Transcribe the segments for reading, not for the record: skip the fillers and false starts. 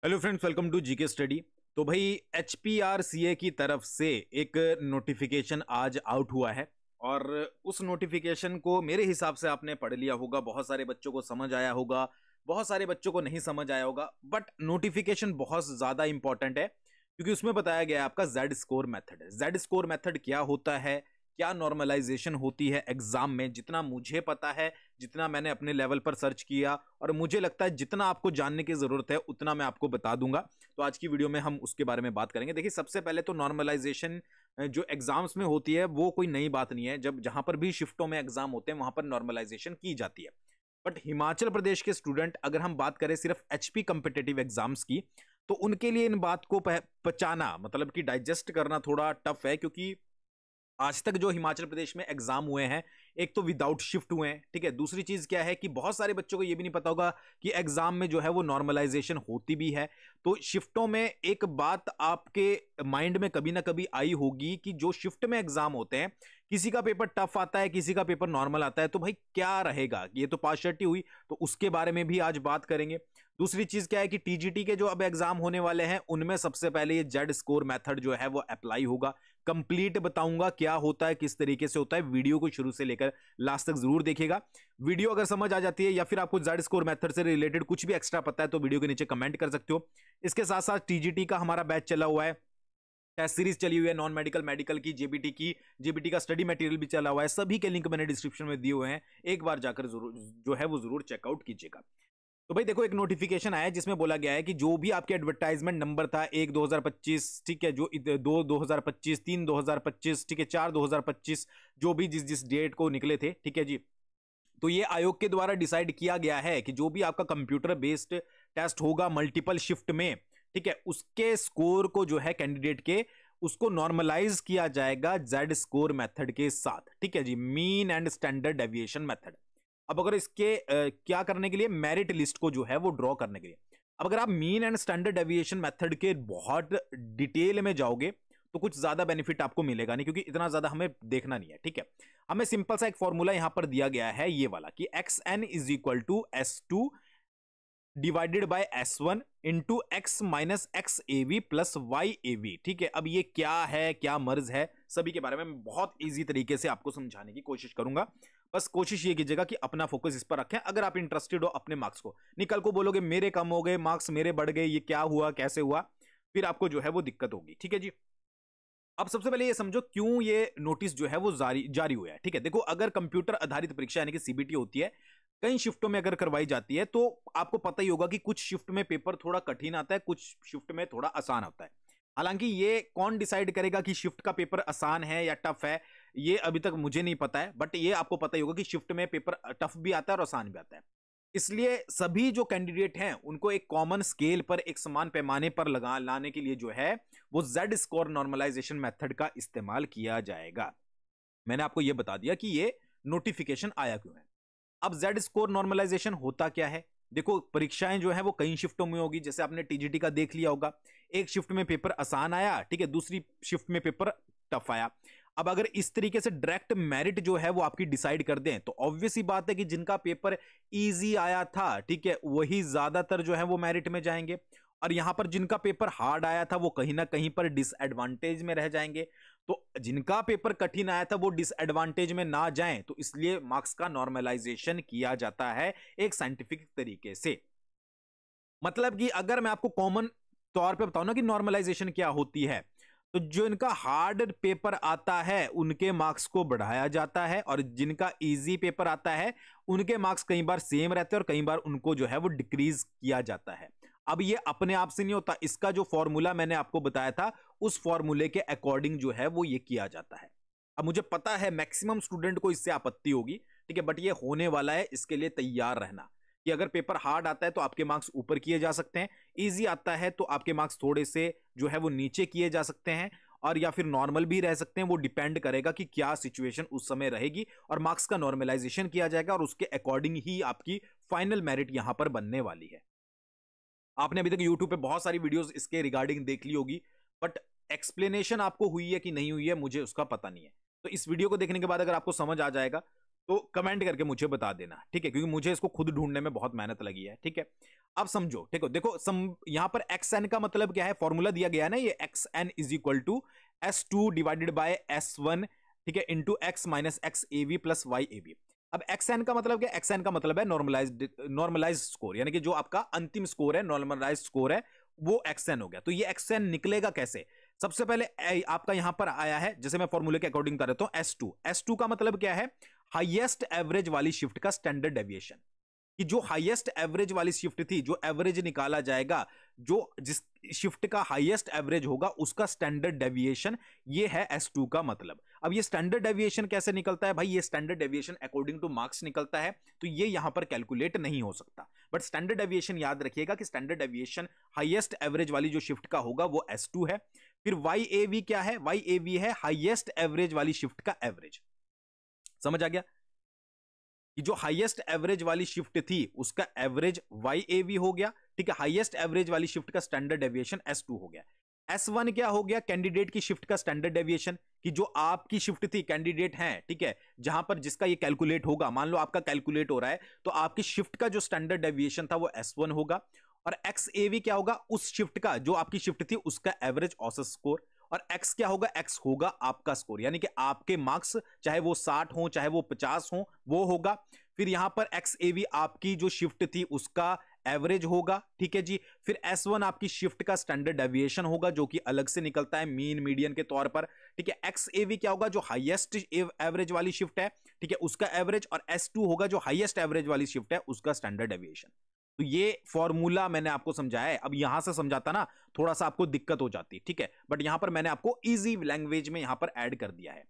Hello friends, welcome to GK study. तो भाई HPRCA की तरफ से एक नोटिफिकेशन आज आउट हुआ है और उस नोटिफिकेशन को मेरे हिसाब से आपने पढ़ लिया होगा। बहुत सारे बच्चों को समझ आया होगा, बहुत सारे बच्चों को नहीं समझ आया होगा, बट नोटिफिकेशन बहुत ज़्यादा इंपॉर्टेंट है क्योंकि उसमें बताया गया है आपका Z score method. Z score method क्या होता है, क्या नॉर्मलाइजेशन होती है एग्जाम में, जितना मुझे पता है, जितना मैंने अपने लेवल पर सर्च किया और मुझे लगता है जितना आपको जानने की जरूरत है उतना मैं आपको बता दूंगा। तो आज की वीडियो में हम उसके बारे में बात करेंगे। देखिए, सबसे पहले तो नॉर्मलाइजेशन जो एग्जाम्स में होती है वो कोई नई बात नहीं है। जब जहां पर भी शिफ्टों में एग्जाम होते हैं वहां पर नॉर्मलाइजेशन की जाती है। बट हिमाचल प्रदेश के स्टूडेंट, अगर हम बात करें सिर्फ HP कॉम्पिटिटिव एग्जाम्स की, तो उनके लिए इन बात को पचाना, मतलब कि डाइजेस्ट करना थोड़ा टफ है, क्योंकि आज तक जो हिमाचल प्रदेश में एग्जाम हुए हैं, एक तो विदाउट शिफ्ट हुए हैं, ठीक है। दूसरी चीज क्या है कि बहुत सारे बच्चों को यह भी नहीं पता होगा कि एग्जाम में जो है वो नॉर्मलाइजेशन होती भी है। तो शिफ्टों में एक बात आपके माइंड में कभी ना कभी आई होगी कि जो शिफ्ट में एग्जाम होते हैं, किसी का पेपर टफ आता है, किसी का पेपर नॉर्मल आता है, तो भाई क्या रहेगा। ये तो पार्शियलिटी हुई, तो उसके बारे में भी आज बात करेंगे। दूसरी चीज क्या है कि TGT के जो अब एग्जाम होने वाले हैं उनमें सबसे पहले ये जेड स्कोर मेथड जो है वो अप्लाई होगा। कंप्लीट बताऊंगा क्या होता है, किस तरीके से होता है। वीडियो को शुरू से लेकर लास्ट तक जरूर देखिएगा। वीडियो अगर समझ आ जाती है या फिर आपको जेड स्कोर मेथड से रिलेटेड कुछ भी एक्स्ट्रा पता है तो वीडियो के नीचे कमेंट कर सकते हो। इसके साथ साथ TGT का हमारा बैच चला हुआ है, टेस्ट सीरीज चली हुई है, नॉन मेडिकल मेडिकल की, जेबीटी का स्टडी मटेरियल भी चला हुआ है। सभी के लिंक मैंने डिस्क्रिप्शन में दिए हुए हैं, एक बार जाकर जरूर जो है वो जरूर चेकआउट कीजिएगा। तो भाई देखो, एक नोटिफिकेशन आया है जिसमें बोला गया है कि जो भी आपके एडवर्टाइजमेंट नंबर था 1/2025, ठीक है, जो 2/2025, 3/2025, ठीक है, 4/2025, जो भी जिस जिस डेट को निकले थे, ठीक है जी। तो ये आयोग के द्वारा डिसाइड किया गया है कि जो भी आपका कंप्यूटर बेस्ड टेस्ट होगा मल्टीपल शिफ्ट में, ठीक है, उसके स्कोर को जो है कैंडिडेट के, उसको नॉर्मलाइज किया जाएगा जेड स्कोर मेथड के साथ, ठीक है जी, mean and standard deviation method. अब अगर इसके क्या करने के लिए, मेरिट लिस्ट को जो है वो ड्रॉ करने के लिए, अब अगर आप mean and standard deviation method के बहुत डिटेल में जाओगे तो कुछ ज्यादा बेनिफिट आपको मिलेगा नहीं, क्योंकि इतना ज्यादा हमें देखना नहीं है, ठीक है। हमें सिंपल सा एक फॉर्मूला यहां पर दिया गया है, ये वाला, कि XN is equal to S2 divided by S1 into X minus XAV plus YAV, ठीक है। अब ये क्या है, क्या मर्ज है, सभी के बारे में मैं बहुत इजी तरीके से आपको समझाने की कोशिश करूंगा। बस कोशिश ये कीजिएगा कि अपना फोकस इस पर रखें। अगर आप इंटरेस्टेड हो अपने मार्क्स को, निकल को बोलोगे मेरे कम हो गए मार्क्स, मेरे बढ़ गए, ये क्या हुआ, कैसे हुआ, फिर आपको जो है वो दिक्कत होगी, ठीक है जी। अब सबसे पहले ये समझो क्यों ये नोटिस जो है वो जारी हुआ है, ठीक है। देखो, अगर कंप्यूटर आधारित परीक्षा यानी कि CBT होती है, कई शिफ्टों में अगर करवाई जाती है, तो आपको पता ही होगा कि कुछ शिफ्ट में पेपर थोड़ा कठिन आता है, कुछ शिफ्ट में थोड़ा आसान होता है। हालांकि ये कौन डिसाइड करेगा कि शिफ्ट का पेपर आसान है या टफ है, ये अभी तक मुझे नहीं पता है, बट ये आपको पता ही होगा कि शिफ्ट में पेपर टफ भी आता है और आसान भी आता है। इसलिए सभी जो कैंडिडेट हैं उनको एक कॉमन स्केल पर, एक समान पैमाने पर लगा लाने के लिए जो है वो जेड स्कोर नॉर्मलाइजेशन मेथड का इस्तेमाल किया जाएगा। मैंने आपको यह बता दिया कि ये नोटिफिकेशन आया क्यों है। अब जेड स्कोर नॉर्मलाइजेशन होता क्या है। देखो, परीक्षाएं जो है वो कई शिफ्टों में होगी, जैसे आपने TGT का देख लिया होगा, एक शिफ्ट में पेपर आसान आया, ठीक है, दूसरी शिफ्ट में पेपर टफ आया। अब अगर इस तरीके से डायरेक्ट मेरिट जो है वो आपकी डिसाइड कर दें, तो ऑब्वियस ही बात है कि जिनका पेपर इजी आया था, ठीक है, वही ज्यादातर जो है वो मेरिट में जाएंगे, और यहां पर जिनका पेपर हार्ड आया था वो कहीं ना कहीं पर डिसएडवांटेज में रह जाएंगे। तो जिनका पेपर कठिन आया था वो डिसएडवांटेज में ना जाएं, तो इसलिए मार्क्स का नॉर्मलाइजेशन किया जाता है एक साइंटिफिक तरीके से। मतलब कि अगर मैं आपको कॉमन तौर पे बताऊं ना कि नॉर्मलाइजेशन क्या होती है, तो जो इनका हार्ड पेपर आता है उनके मार्क्स को बढ़ाया जाता है, और जिनका इजी पेपर आता है उनके मार्क्स कई बार सेम रहते हैं और कई बार उनको जो है वो डिक्रीज किया जाता है। अब ये अपने आप से नहीं होता, इसका जो फॉर्मूला मैंने आपको बताया था उस फॉर्मूले के अकॉर्डिंग जो है वो ये किया जाता है। अब मुझे पता है मैक्सिमम स्टूडेंट को इससे आपत्ति होगी, ठीक है, बट ये होने वाला है, इसके लिए तैयार रहना कि अगर पेपर हार्ड आता है तो आपके मार्क्स ऊपर किए जा सकते हैं, इजी आता है तो आपके मार्क्स थोड़े से जो है वो नीचे किए जा सकते हैं, और या फिर नॉर्मल भी रह सकते हैं। वो डिपेंड करेगा कि क्या सिचुएशन उस समय रहेगी, और मार्क्स का नॉर्मलाइजेशन किया जाएगा और उसके अकॉर्डिंग ही आपकी फाइनल मेरिट यहां पर बनने वाली है। आपने अभी तक यूट्यूब पे बहुत सारी वीडियोस इसके रिगार्डिंग देख ली होगी, बट एक्सप्लेनेशन आपको हुई है कि नहीं हुई है मुझे उसका पता नहीं है। तो इस वीडियो को देखने के बाद अगर आपको समझ आ जाएगा तो कमेंट करके मुझे बता देना, ठीक है, क्योंकि मुझे इसको खुद ढूंढने में बहुत मेहनत लगी है, ठीक है। अब समझो, ठीक है, देखो यहां पर एक्स एन का मतलब क्या है, फॉर्मूला दिया गया है ना, ये X N is equal to S2 divided by S1, ठीक है, into X minus X A V plus Y A V. अब एक्स एन का मतलब क्या, एक्स एन का मतलब है नॉर्मलाइज स्कोर, यानी कि जो आपका अंतिम स्कोर है, नॉर्मलाइज स्कोर है, वो एक्स एन हो गया। तो ये एक्स एन निकलेगा कैसे? सबसे पहले आपका यहां पर आया है, जैसे मैं फॉर्मूले के अकॉर्डिंग कर देता हूं, S2 का मतलब क्या है, हाईएस्ट एवरेज वाली शिफ्ट का स्टैंडर्ड डेविएशन, कि जो हाईएस्ट एवरेज वाली शिफ्ट थी, जो एवरेज निकाला जाएगा, जो जिस शिफ्ट का हाईएस्ट एवरेज होगा उसका स्टैंडर्ड डेविएशन, ये है S2 का मतलब। अब ये स्टैंडर्ड डेविएशन कैसे निकलता है भाई? ये standard deviation according two marks निकलता है, तो ये यहां पर कैलकुलेट नहीं हो सकता। बट स्टैंडर्ड डेविएशन याद रखिएगा कि स्टैंडर्ड डेविएशन हाईएस्ट एवरेज वाली जो शिफ्ट का होगा वो S2 है। फिर YAV क्या है? YAV है हाईएस्ट एवरेज वाली शिफ्ट का एवरेज। समझ आ गया कि जो हाईएस्ट एवरेज वाली शिफ्ट थी उसका एवरेज YAV हो गया, ठीक है। हाईएस्ट एवरेज वाली शिफ्ट का स्टैंडर्ड डेविएशन S2 हो गया। S1 क्या हो गया? कैंडिडेट की शिफ्ट का स्टैंडर्ड डेविएशन, कि जो आपकी शिफ्ट थी, कैंडिडेट है, ठीक है, जहां पर जिसका ये कैलकुलेट होगा, मान लो आपका कैलकुलेट हो रहा है, तो आपकी शिफ्ट का जो स्टैंडर्ड डेविएशन था वो S1 होगा। और XAV क्या होगा? उस शिफ्ट का, जो आपकी शिफ्ट थी उसका एवरेज औसत स्कोर। और x क्या होगा? x होगा आपका स्कोर, यानी कि आपके मार्क्स, चाहे वो 60 हो चाहे वो 50 हो, वो होगा। फिर यहां पर XAV आपकी जो शिफ्ट थी उसका एवरेज होगा, ठीक है जी। फिर S1 आपकी शिफ्ट का स्टैंडर्ड डेविएशन होगा, जो कि अलग से निकलता है मीन मीडियन के तौर पर, ठीक है। XAV क्या होगा? जो हाईएस्ट एवरेज वाली शिफ्ट है, ठीक है, उसका एवरेज। और S2 होगा जो हाईएस्ट एवरेज वाली शिफ्ट है उसका स्टैंडर्ड डेविएशन। तो ये फॉर्मूला मैंने आपको समझाया है। अब यहां से समझाता ना, थोड़ा सा आपको दिक्कत हो जाती, ठीक है, बट यहां पर मैंने आपको इजी लैंग्वेज में यहां पर ऐड कर दिया है,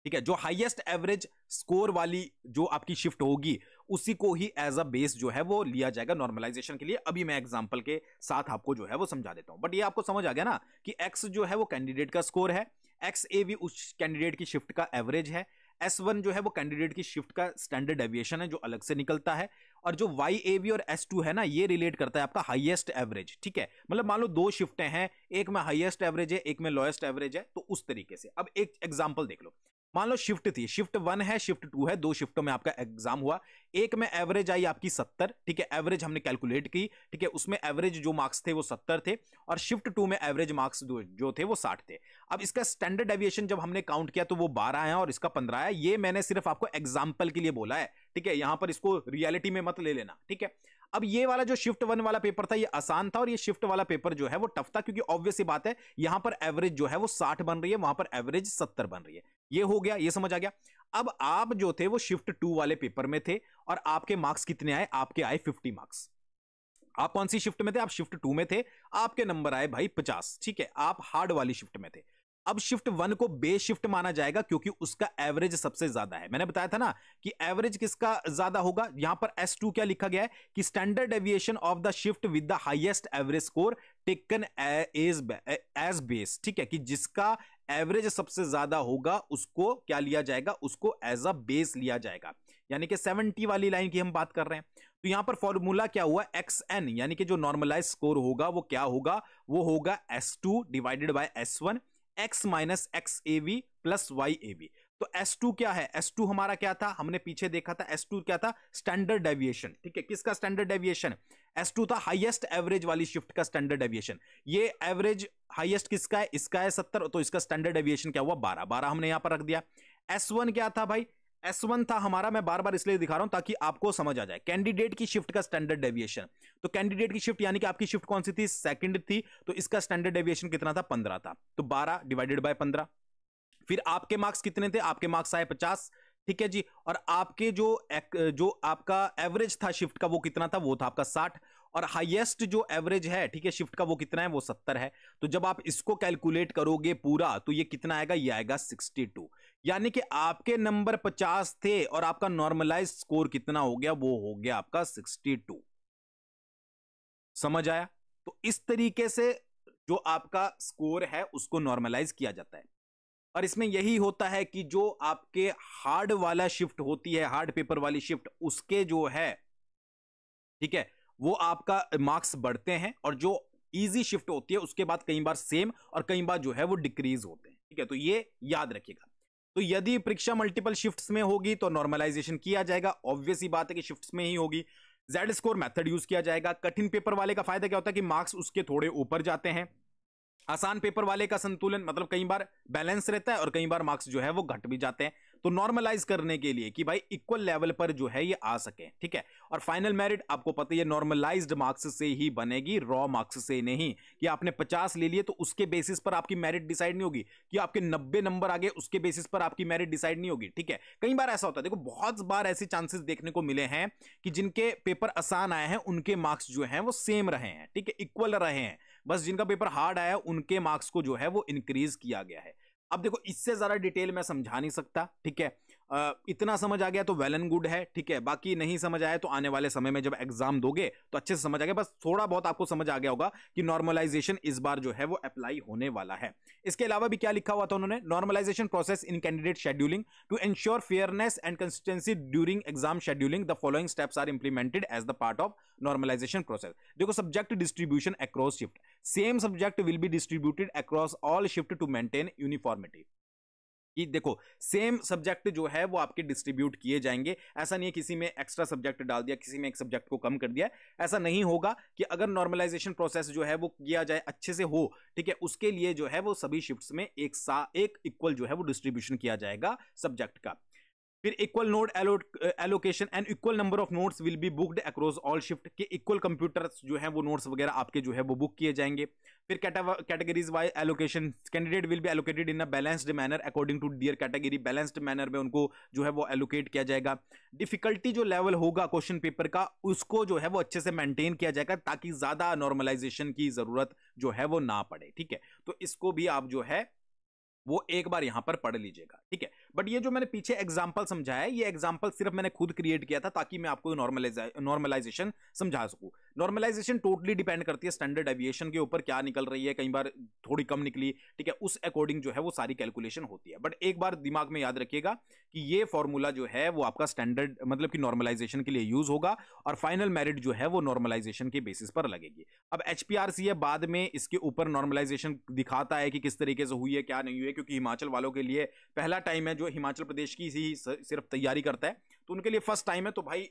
ठीक है। जो हाईएस्ट एवरेज स्कोर वाली जो आपकी शिफ्ट होगी उसी को ही एज अ बेस जो है वो लिया जाएगा नॉर्मलाइजेशन के लिए। अभी मैं एग्जांपल के साथ आपको जो है वो समझा देता हूं, बट ये आपको समझ आ गया ना कि एक्स जो है वो कैंडिडेट का स्कोर है, XAV उस कैंडिडेट की शिफ्ट का एवरेज है, S1 जो है वो कैंडिडेट की शिफ्ट का स्टैंडर्ड डेविएशन है जो अलग से निकलता है, और जो YAV और S2 है ना, ये रिलेट करता है आपका हाईएस्ट एवरेज, ठीक है। मतलब मान लो दो शिफ्टें हैं, एक में हाईएस्ट एवरेज है, एक में लोएस्ट एवरेज है, तो उस तरीके से। अब एक एग्जांपल देख लो, मान लो शिफ्ट थी, शिफ्ट 1 है, शिफ्ट 2 है, दो शिफ्टों में आपका एग्जाम हुआ। एक में एवरेज आई आपकी 70, ठीक है, एवरेज हमने कैलकुलेट की, ठीक है, उसमें एवरेज जो मार्क्स थे वो 70 थे, और शिफ्ट 2 में एवरेज मार्क्स जो थे वो 60 थे। अब इसका स्टैंडर्ड डेविएशन जब हमने काउंट किया तो वो 12 आया और इसका 15 आया। ये मैंने सिर्फ आपको एग्जाम्पल के लिए बोला है, ठीक है, यहां पर इसको रियलिटी में मत ले लेना, ठीक है। अब ये वाला जो शिफ्ट 1 वाला पेपर था ये आसान था, और ये शिफ्ट वाला पेपर जो है वो टफ था, क्योंकि ऑब्वियस सी बात है यहां पर एवरेज जो है वो 60 बन रही है, वहां पर एवरेज 70 बन रही है। ये हो गया, ये समझ आ गया। अब आप जो थे वो शिफ्ट 2 वाले पेपर में थे, और आपके मार्क्स कितने आए? आपके आए 50 मार्क्स। आप कौन सी शिफ्ट में थे? आप शिफ्ट 2 में थे, आपके नंबर आए भाई 50, ठीक है, आप हार्ड वाली शिफ्ट में थे। अब शिफ्ट 1 को बेस शिफ्ट माना जाएगा क्योंकि उसका एवरेज सबसे ज्यादा है। मैंने बताया था ना कि एवरेज किसका ज्यादा होगा। यहां पर S2 क्या लिखा गया है कि standard deviation of the shift with the highest average score taken as base, ठीक है, कि जिसका एवरेज सबसे ज्यादा होगा उसको क्या लिया जाएगा? उसको एज अ बेस लिया जाएगा, यानी कि 70 वाली लाइन की हम बात कर रहे हैं। तो यहां पर फॉर्मूला क्या हुआ? XN, यानी कि जो नॉर्मलाइज स्कोर होगा वो क्या होगा? वो होगा S2 divided by S1 x minus XAV plus YAV। तो S2 क्या है? S2 हमारा क्या था? हमने पीछे देखा था, S2 क्या था? स्टैंडर्ड डेविएशन, ठीक है। किसका स्टैंडर्ड डेविएशन? S2 था हाईएस्ट एवरेज वाली शिफ्ट का स्टैंडर्ड डेविएशन। ये एवरेज हाईएस्ट किसका है? इसका है 70, तो इसका स्टैंडर्ड डेविएशन क्या हुआ? 12 हमने यहां पर रख दिया। S1 क्या था भाई? S1 था हमारा, मैं बार बार इसलिए दिखा रहा हूं ताकि आपको समझ आ जाए, कैंडिडेट की शिफ्ट का स्टैंडर्ड डेविएशन। तो कैंडिडेट की शिफ्ट यानी कि आपकी शिफ्ट कौन सी थी? सेकंड थी, तो इसका स्टैंडर्ड डेविएशन कितना था? 15 था, तो 12 डिवाइडेड बाय 15। फिर आपके मार्क्स कितने थे? आपके मार्क्स आए 50, ठीक है जी। और आपके जो आपका एवरेज था शिफ्ट का वो कितना था? वो था आपका 60। और हाईएस्ट जो एवरेज है, ठीक है, शिफ्ट का वो कितना है? वो 70 है। तो जब आप इसको कैलकुलेट करोगे पूरा तो ये कितना आएगा? ये आएगा 62, यानी कि आपके नंबर 50 थे और आपका नॉर्मलाइज स्कोर कितना हो गया? वो हो गया आपका 62। समझ आया? तो इस तरीके से जो आपका स्कोर है उसको नॉर्मलाइज किया जाता है। और इसमें यही होता है कि जो आपके हार्ड वाला शिफ्ट होती है, हार्ड पेपर वाली शिफ्ट, उसके जो है, ठीक है, वो आपका मार्क्स बढ़ते हैं, और जो इजी शिफ्ट होती है उसके बाद कई बार सेम और कई बार जो है वो डिक्रीज होते हैं, ठीक है। तो ये याद रखिएगा। तो यदि परीक्षा मल्टीपल शिफ्ट्स में होगी तो नॉर्मलाइजेशन किया जाएगा, ऑब्वियस ही बात है कि शिफ्ट्स में ही होगी। जेड स्कोर मेथड यूज किया जाएगा। कठिन पेपर वाले का फायदा क्या होता है कि मार्क्स उसके थोड़े ऊपर जाते हैं। आसान पेपर वाले का संतुलन मतलब कई बार बैलेंस रहता है और कई बार मार्क्स जो है वो घट भी जाते हैं। तो नॉर्मलाइज करने के लिए कि भाई इक्वल लेवल पर जो है ये आ सके, ठीक है। और फाइनल मेरिट आपको पता है नॉर्मलाइज्ड मार्क्स से ही बनेगी, रॉ मार्क्स से नहीं। कि आपने 50 ले लिए तो उसके बेसिस पर आपकी मेरिट डिसाइड नहीं होगी, कि आपके 90 नंबर आ गए उसके बेसिस पर आपकी मेरिट डिसाइड नहीं होगी, ठीक है। कई बार ऐसा होता है, देखो बहुत बार ऐसे चांसेस देखने को मिले हैं कि जिनके पेपर आसान आए हैं उनके मार्क्स जो हैं वो सेम रहे हैं, ठीक है, इक्वल रहे हैं। बस जिनका पेपर हार्ड आया उनके मार्क्स को जो है वो इंक्रीज किया गया है। अब देखो इससे ज्यादा डिटेल मैं समझा नहीं सकता, ठीक है। इतना समझ आ गया तो वेल एंड गुड है, ठीक है। बाकी नहीं समझ आया तो आने वाले समय में जब एग्जाम दोगे तो अच्छे से समझ आ गया। बस थोड़ा बहुत आपको समझ आ गया होगा कि नॉर्मलाइजेशन इस बार जो है वो अप्लाई होने वाला है। इसके अलावा भी क्या लिखा हुआ था उन्होंने, normalization process in candidate scheduling to ensure fairness and consistency during exam scheduling, the following steps are implemented as the part of normalization process. देखो subject distribution across shift, same subject will be distributed across all shift to maintain uniformity. कि देखो same subject जो है वो आपके distribute किए जाएंगे। ऐसा नहीं है किसी में एक्स्ट्रा सब्जेक्ट डाल दिया, किसी में एक सब्जेक्ट को कम कर दिया, ऐसा नहीं होगा। कि अगर नॉर्मलाइजेशन प्रोसेस जो है वो किया जाए अच्छे से हो, ठीक है, उसके लिए जो है वो सभी शिफ्ट्स में एक इक्वल जो है वो डिस्ट्रीब्यूशन किया जाएगा सब्जेक्ट का। फिर equal note allocation and equal number of notes will be booked across all shift, के इक्वल कंप्यूटर्स जो है वो नोट्स वगैरह आपके जो है वो बुक किए जाएंगे। फिर categories wise allocation, candidate will be allocated in a balanced manner according to dear category, balanced manner में उनको जो है वो एलोकेट किया जाएगा। डिफिकल्टी जो लेवल होगा क्वेश्चन पेपर का उसको जो है वो अच्छे से मेंटेन किया जाएगा ताकि ज्यादा नॉर्मलाइजेशन की जरूरत जो है वो ना पड़े, ठीक है। तो इसको भी आप जो है वो एक बार यहां पर पढ़ लीजिएगा, ठीक है। बट ये जो मैंने पीछे एग्जांपल समझाया ये एग्जांपल सिर्फ मैंने खुद क्रिएट किया था ताकि मैं आपको नॉर्मलाइजेशन समझा सकूं। नॉर्मलाइजेशन टोटली डिपेंड करती है स्टैंडर्ड एविएशन के ऊपर, क्या निकल रही है, कई बार थोड़ी कम निकली, ठीक है, उस अकॉर्डिंग जो है वो सारी कैलकुलेशन होती है। बट एक बार दिमाग में याद रखिएगा कि ये फॉर्मूला जो है वो आपका स्टैंडर्ड मतलब कि नॉर्मलाइजेशन के लिए यूज होगा और फाइनल मेरिट जो है वो नॉर्मलाइजेशन के बेसिस पर लगेगी। अब HPRCA बाद में इसके ऊपर नॉर्मलाइजेशन दिखाता है कि किस तरीके से हुई है क्या नहीं हुई है, क्योंकि हिमाचल वालों के लिए पहला टाइम है जो हिमाचल प्रदेश की ही सिर्फ तैयारी करता है, तो उनके लिए फर्स्ट टाइम है। तो भाई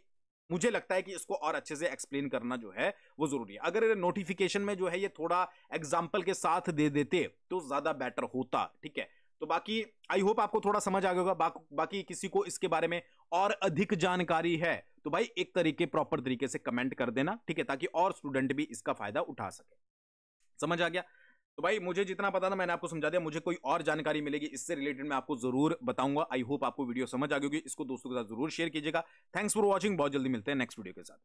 मुझे लगता है कि इसको और अच्छे से एक्सप्लेन करना जो है वो जरूरी है। अगर नोटिफिकेशन में जो है ये थोड़ा एग्जाम्पल के साथ दे देते तो ज्यादा बेटर होता, ठीक है। तो बाकी आई होप आपको थोड़ा समझ आ गया होगा। बाकी किसी को इसके बारे में और अधिक जानकारी है तो भाई एक तरीके प्रॉपर तरीके से कमेंट कर देना, ठीक है, ताकि और स्टूडेंट भी इसका फायदा उठा सके। समझ आ गया? तो भाई मुझे जितना पता था मैंने आपको समझा दिया। मुझे कोई और जानकारी मिलेगी इससे रिलेटेड मैं आपको जरूर बताऊंगा। आई होप आपको वीडियो समझ आ गई होगी। इसको दोस्तों के साथ जरूर शेयर कीजिएगा। Thanks for watching. बहुत जल्दी मिलते हैं नेक्स्ट वीडियो के साथ।